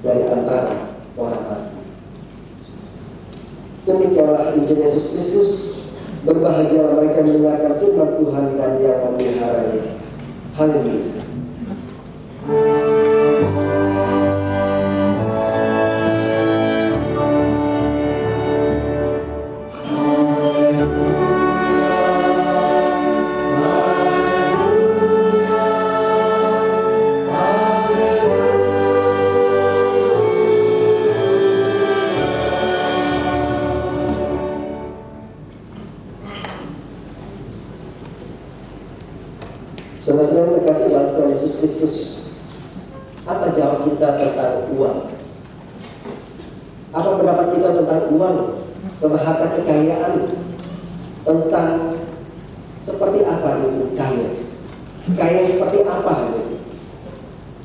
dari antara orang mati. Demikianlah Injil Yesus Kristus. Berbahagialah mereka mendengarkan firman Tuhan dan yang memeliharanya. Haleluya. Saudara-saudara terkasih dalam Tuhan Yesus Kristus, apa jawab kita tentang uang? Apa pendapat kita tentang uang, tentang harta kekayaan, tentang seperti apa itu kaya? Kaya seperti apa itu?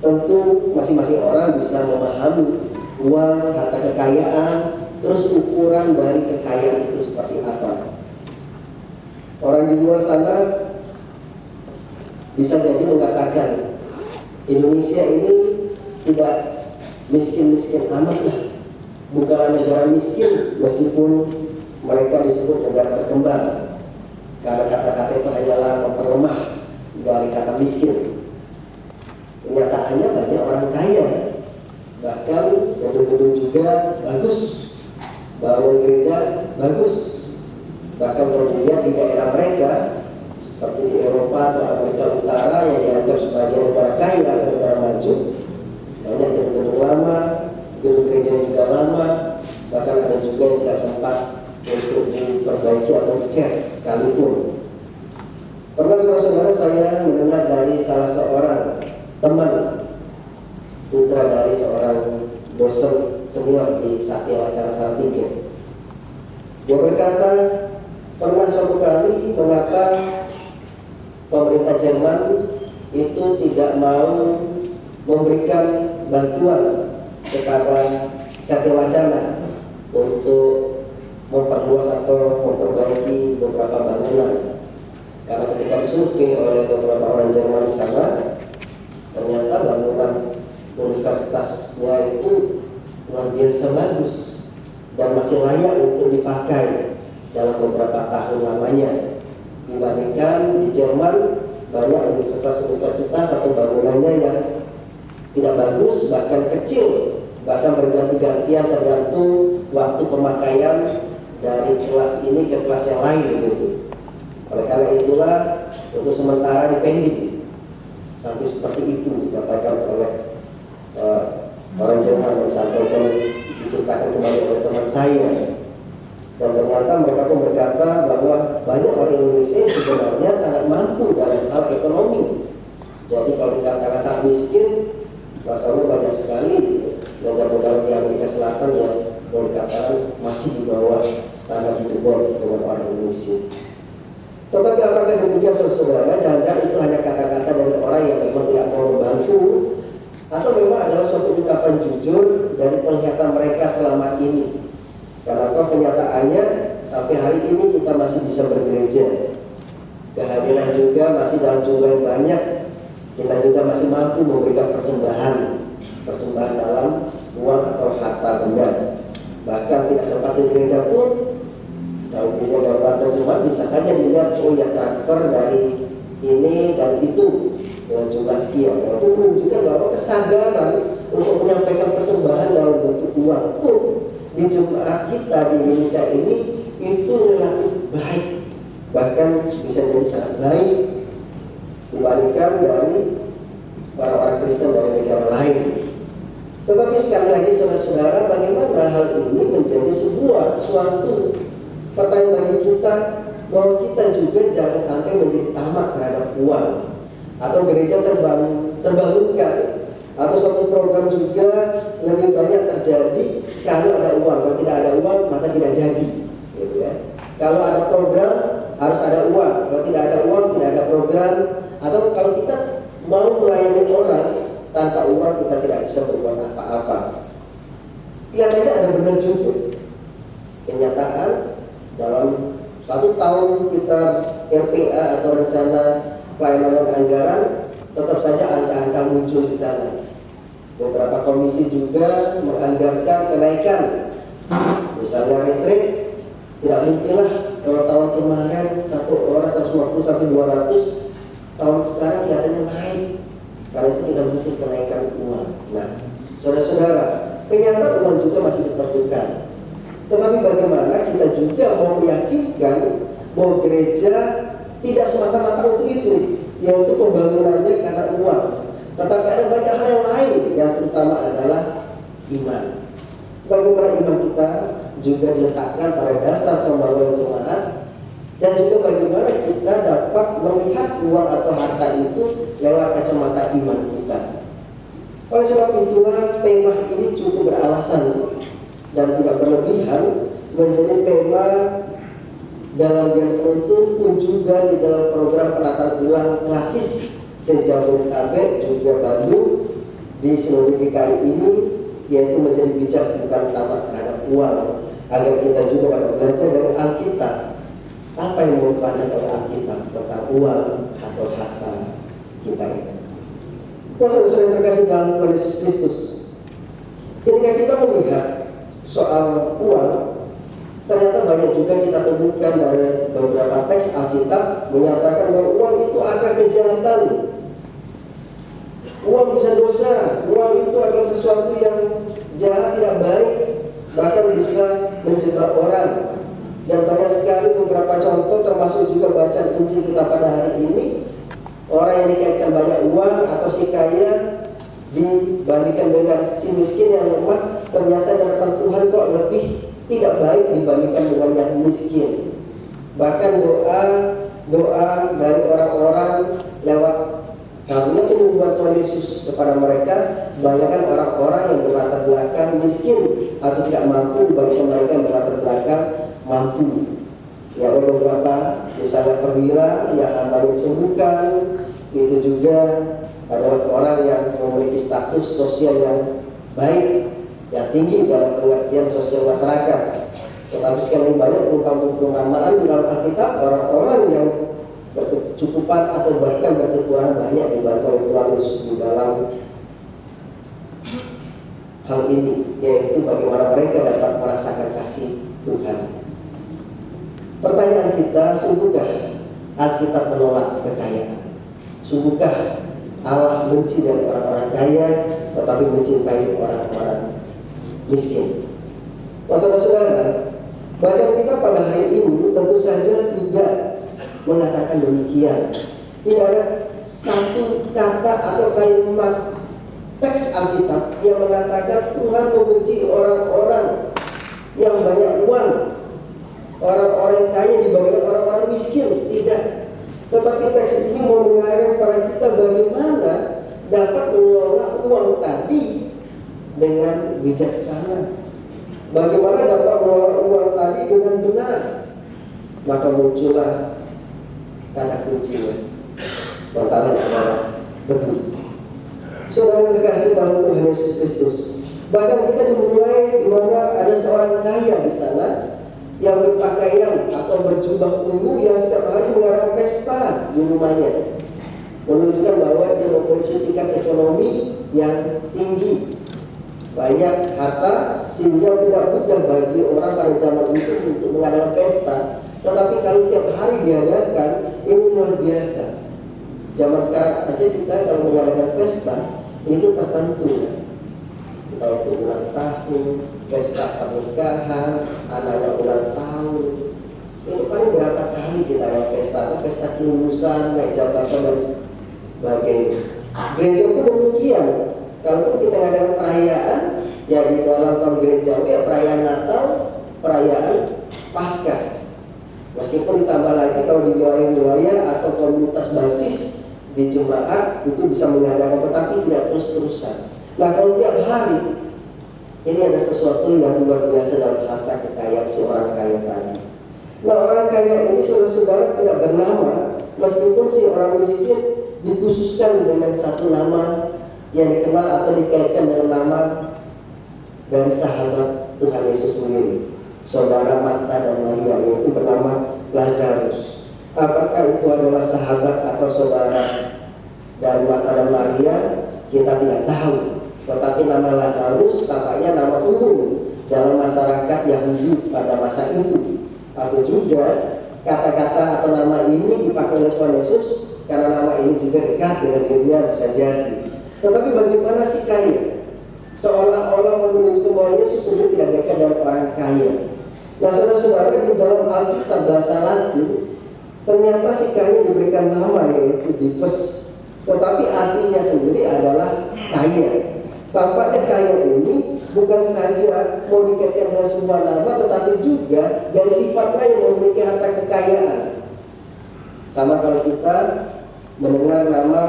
Tentu masing-masing orang bisa memahami uang, harta kekayaan, terus ukuran dari kekayaan itu seperti apa. Orang di luar sana bisa jadi mengatakan Indonesia ini tidak miskin-miskin amat lah, bukanlah negara miskin meskipun mereka disebut negara berkembang, karena kata-kata itu hanyalah memperlemah dari kata miskin. Kenyataannya banyak orang kaya, bahkan gedung-gedung juga bagus, bangun gereja bagus, bahkan kalau dilihat di daerah mereka seperti di Eropa atau Amerika Utara yang dianggap sebagai negara kaya atau negara maju, banyak gedung lama, gedung gereja juga lama, bahkan ada juga yang tidak sempat untuk diperbaiki atau dicat sekalipun. Pernah saudara-saudara saya mendengar dari salah seorang teman, putra dari seorang dosen senior di Satya Wacana Salatiga. Dia berkata, pernah suatu kali mengapa pemerintah Jerman itu tidak mau memberikan bantuan kepada Satya Wacana untuk memperluas atau memperbaiki beberapa bangunan. Karena ketika disurvei oleh beberapa orang Jerman di sana, ternyata bangunan universitasnya itu luar biasa bagus dan masih layak untuk dipakai dalam beberapa tahun lamanya. Dibandingkan di Jerman, banyak universitas atau bangunannya yang tidak bagus, bahkan kecil, bahkan berganti-gantian tergantung waktu pemakaian dari kelas ini ke kelas yang lain gitu. Oleh karena itulah untuk sementara dipending. Sampai seperti itu dikatakan oleh orang Jerman yang disampaikan, diceritakan kembali oleh teman saya. Dan ternyata mereka pun berkata bahwa banyak orang Indonesia yang sebenarnya sangat mampu dalam hal ekonomi. Jadi kalau dikatakan sangat miskin, rasanya banyak sekali negara-negara di Amerika Selatan yang boleh dikatakan masih di bawah standar hidup dengan orang Indonesia. Tetapi apakah demikian saudara? Jangan-jangan itu hanya kata-kata dari orang yang memang tidak mau membantu, atau memang adalah suatu ungkapan jujur dari penglihatan mereka selama ini. Karena toh kenyataannya sampai hari ini kita masih bisa bergereja, kehadiran juga masih dalam jumlah yang banyak, kita juga masih mampu memberikan persembahan dalam uang atau harta benda. Bahkan tidak sempat di gereja pun, kalau gereja darurat terjemahan bisa saja dilihat, oh ya transfer dari ini dan itu dengan jumlah sekian. Nah, itu menunjukkan bahwa kesadaran untuk menyampaikan persembahan dalam bentuk uang pun di jemaat kita di Indonesia ini itu relatif baik, bahkan bisa jadi sangat baik dibandingkan dari orang-orang Kristen dari negara lain. Tetapi sekali lagi saudara-saudara, bagaimana hal ini menjadi suatu pertanyaan bagi kita, bahwa kita juga jangan sampai menjadi tamak terhadap uang, atau gereja terbangunkan, atau suatu program juga lebih banyak terjadi kalau ada uang. Kalau tidak ada uang maka tidak jadi, gitu ya. Kalau ada program harus ada uang, kalau tidak ada uang tidak ada program. Atau kalau kita mau melayani orang tanpa uang kita tidak bisa berbuat apa-apa. Kelihatannya ada benar juga. Kenyataan dalam 1 tahun kita RPA atau rencana pelayanan anggaran, tetap saja angka-angka muncul di sana. Beberapa komisi juga menganggarkan kenaikan, misalnya retreat. Tidak mungkinlah kalau tahun kemarin satu orang 150 sampai 200, tahun sekarang kelihatannya naik. Karena itu kita butuh kenaikan uang. Nah, saudara-saudara, kenyataan uang juga masih diperlukan. Tetapi bagaimana kita juga mau meyakinkan bahwa gereja tidak semata-mata untuk itu, yaitu pembangunannya karena uang. Tetapi ada banyak hal yang lain, yang terutama adalah iman. Bagaimana iman kita juga diletakkan pada dasar pembangunan jemaat, dan juga bagaimana kita dapat melihat uang atau harta itu lewat kacamata iman kita. Oleh sebab itulah tema ini cukup beralasan dan tidak berlebihan menjadi tema dalam Dian Penuntun pun juga di dalam program penataan ulang klasis Jabodetabek juga Bandung di Sinode GKI ini, yaitu menjadi bijak bukan utama terhadap uang, agar kita juga dapat belajar dari Alkitab apa yang merupakan dari Alkitab tentang uang atau harta kita ini. Nah, saudara-saudara yang terkasih dalam Tuhan Yesus Kristus, ketika kita melihat soal uang, ternyata banyak juga kita temukan dari beberapa teks Alkitab menyatakan bahwa uang itu akar kejahatan. Uang bisa dosa, uang itu adalah sesuatu yang jahat, tidak baik, bahkan bisa menjebak orang. Dan banyak sekali beberapa contoh, termasuk juga bacaan Injil kita pada hari ini. Orang yang dikaitkan banyak uang atau si kaya dibandingkan dengan si miskin yang lemah, ternyata di hadapan Tuhan kok lebih tidak baik dibandingkan dengan yang miskin. Bahkan doa dari orang-orang lewat kabinet penyembuhan Tuhan Yesus kepada mereka, banyakkan orang-orang yang berlatar belakang miskin atau tidak mampu dibandingkan mereka yang berlatar belakang mampu. Ya, ada beberapa misalnya perwira yang hambanya disembuhkan, itu juga adalah orang yang memiliki status sosial yang baik, yang tinggi dalam pengertian sosial masyarakat. Tetapi sekali banyak perumpamaan di dalam Alkitab, orang-orang yang berkecukupan atau bahkan berkekurangan banyak dibantu oleh Tuhan Yesus di dalam hal ini, yaitu bagaimana mereka dapat merasakan kasih Tuhan. Pertanyaan kita, sungguhkah Alkitab menolak kekayaan? Sungguhkah Allah benci dari orang-orang kaya tetapi mencintai orang-orang miskin? Nah, saudara-saudara, bacaan kita pada hari ini tentu saja tidak mengatakan demikian. Tidak ada satu kata atau kalimat teks Alkitab yang mengatakan Tuhan membenci orang-orang yang banyak uang, orang-orang kaya dibandingkan orang-orang miskin. Tidak. Tetapi teks ini mau mengajarkan kepada kita bagaimana dapat mengelola uang tadi dengan bijaksana, bagaimana dapat mengelola uang tadi dengan benar. Maka muncullah kata kuncinya, tantangan adalah betul. Saudara yang terkasih dalam Tuhan Yesus Kristus, bacaan kita dimulai di mana ada seorang kaya di sana yang berpakaian atau berjubah ungu yang setiap hari mengadakan pesta di rumahnya, menunjukkan bahwa dia memiliki tingkat ekonomi yang tinggi, banyak harta, sehingga tidak mudah bagi orang pada zaman itu untuk mengadakan pesta. Tetapi kalau tiap hari diadakan, ini luar biasa. Zaman sekarang aja kita kalau mengadakan pesta itu tertentu, kita untuk ulang tahun, pesta pernikahan, anaknya ulang tahun, itu paling berapa kali kita ada pesta, pesta kelulusan, naik jabatan dan sebagainya. Gereja itu demikian. Kalau kita ngadakan perayaan, ya di dalam tahun gerejawi ya perayaan Natal, perayaan Paskah. Meskipun ditambah lagi kalau di wilayah-wilayah atau komunitas basis di jemaat itu bisa mengadakan, tetapi tidak terus-terusan. Nah, kalau tiap hari, ini ada sesuatu yang luar biasa dalam harta kekayaan si orang kaya tadi. Nah, orang kaya ini saudara-saudara tidak bernama, meskipun si orang miskin dikhususkan dengan satu nama yang dikenal atau dikaitkan dengan nama dari sahabat Tuhan Yesus sendiri, saudara Marta dan Maria, yaitu bernama Lazarus. Apakah itu adalah sahabat atau saudara dari Marta dan Maria? Kita tidak tahu. Tetapi nama Lazarus tampaknya nama umum dalam masyarakat Yahudi pada masa itu. Atau juga kata-kata atau nama ini dipakai oleh Tuhan Yesus karena nama ini juga dekat dengan dirinya, bisa jadi. Tetapi bagaimana si kaya? Seolah-olah menunjukkan bahwa Yesus sendiri tidak dekat dengan orang kaya. Nah, saudara-saudara, di dalam Alkitab bahasa Latin ternyata si kaya diberikan nama yaitu Divus, tetapi artinya sendiri adalah kaya. Tampaknya kaya ini bukan saja mau dikaitkan dengan sebuah nama, tetapi juga dari sifatnya yang memiliki harta kekayaan. Sama kalau kita mendengar nama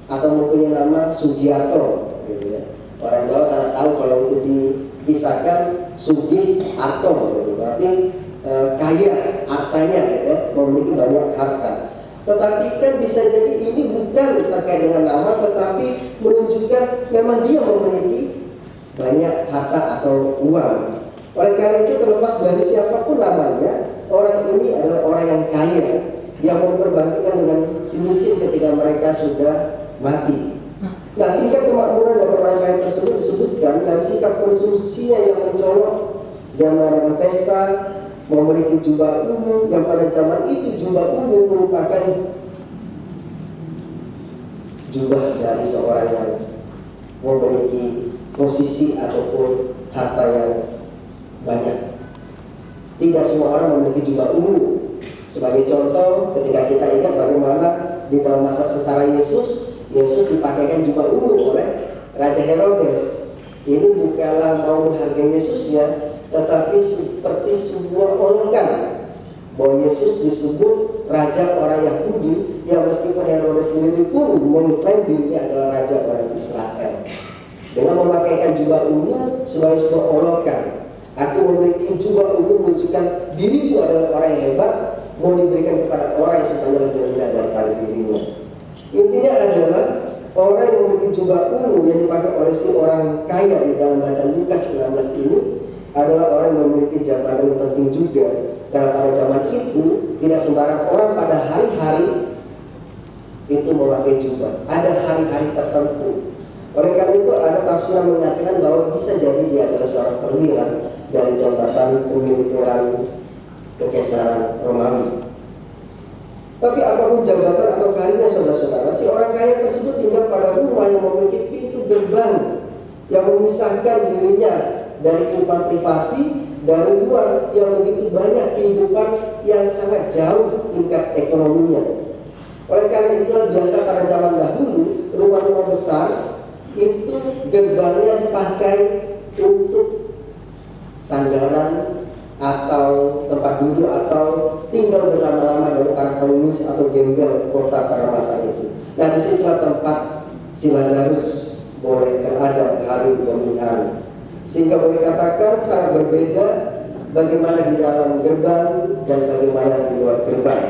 atau mempunyai nama Sugiarto, gitu ya. Orang Jawa sangat tahu kalau itu dipisahkan Sugih Arto, gitu. Berarti kaya hartanya, gitu ya, memiliki banyak harta. Tetapi kan bisa jadi ini bukan terkait dengan nama, tetapi menunjukkan memang dia memiliki banyak harta atau uang. Oleh karena itu, terlepas dari siapapun namanya, orang ini adalah orang yang kaya, yang memperbandingkan dengan si miskin ketika mereka sudah mati. Nah, tingkat kemakmuran dari orang kaya tersebut disebutkan dari sikap konsumsinya yang mencolok, dia mengadakan pesta, memiliki jubah ungu, yang pada zaman itu jubah ungu merupakan jubah dari seorang yang memiliki posisi ataupun harta yang banyak. Tidak semua orang memiliki jubah ungu. Sebagai contoh, ketika kita ingat bagaimana di dalam masa sengsara Yesus dipakaikan jubah ungu oleh Raja Herodes. Ini bukanlah mau menghargai Yesusnya, tetapi seperti sebuah olokan bahwa Yesus disebut raja orang Yahudi, yang meskipun Herodes sendiri pun mengklaim dirinya adalah raja orang Israel. Dengan memakaikan jubah ungu sebagai sebuah olokan, aku memiliki jubah ungu menunjukkan diri itu adalah orang yang hebat, mau diberikan kepada orang yang sebenarnya lebih rendah daripada dirinya. Intinya adalah orang yang memiliki jubah ungu yang dipakai oleh si orang kaya di dalam bacaan Lukas 19 ini adalah orang yang memiliki jabatan yang penting juga, karena pada zaman itu tidak sembarang orang pada hari-hari itu memakai jubah. Ada hari-hari tertentu. Oleh karena itu ada tafsiran mengatakan bahwa bisa jadi dia adalah seorang perwira dari jabatan kemiliteran Kekaisaran Romawi. Tapi apapun jabatan atau karirnya, saudara-saudara, si orang kaya tersebut tinggal pada rumah yang memiliki pintu gerbang yang memisahkan dirinya dari kehidupan privasi, dari luar yang begitu banyak kehidupan yang sangat jauh tingkat ekonominya. Oleh karena itulah biasa pada zaman dahulu rumah-rumah besar itu gerbangnya dipakai untuk sandaran atau tempat duduk atau tinggal berlama-lama dari para pengemis atau gembel kota pada masa itu. Nah, disitulah tempat si Lazarus boleh berada hari demi hari. Sehingga boleh katakan sangat berbeda bagaimana di dalam gerbang dan bagaimana di luar gerbang.